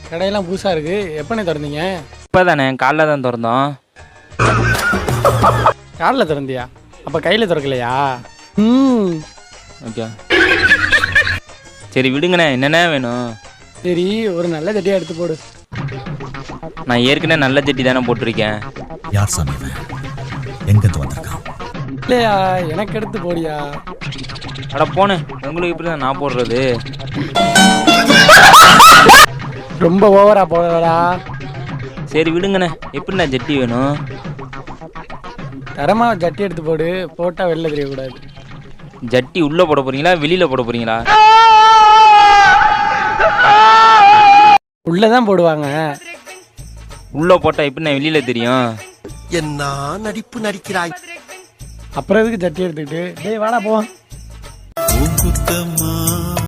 கடையெல்லாம் புதுசாக இருக்குது. எப்போனே திறந்தீங்க? இப்போ தானே காலைல தான் திறந்தோம். காலில் திறந்தியா? அப்போ கையில் திறக்கலையா? ஓகே சரி விடுங்கண்ணே, என்னென்ன வேணும்? சரி, ஒரு நல்ல சட்டியாக எடுத்து போடு. நான் ஏற்கனவே நல்ல சட்டி தானே போட்டிருக்கேன். யார் சாமி எங்கேருந்து வந்திருக்கான்? இல்லையா, எனக்கு எடுத்து போடியா. அட போனேன், உங்களுக்கு இப்படி தான் நான் போடுறது. ரொம்ப ஓவரா போடா. சரி விடுங்கண்ணே, எப்படிண்ணா ஜட்டி வேணும்? தரமா ஜட்டி எடுத்து போடு, போட்டால் வெளில தெரியக்கூடாது. ஜட்டி உள்ளே போட போகிறீங்களா வெளியில் போட போகிறீங்களா? உள்ளே தான் போடுவாங்க. உள்ளே போட்டால் எப்படிண்ணா வெளியில் தெரியும்? என்ன நடிப்பு நடிக்கிறாய்? அப்புறம் எதுக்கு ஜட்டி எடுத்துக்கிட்டு? டேய் வாடா போ.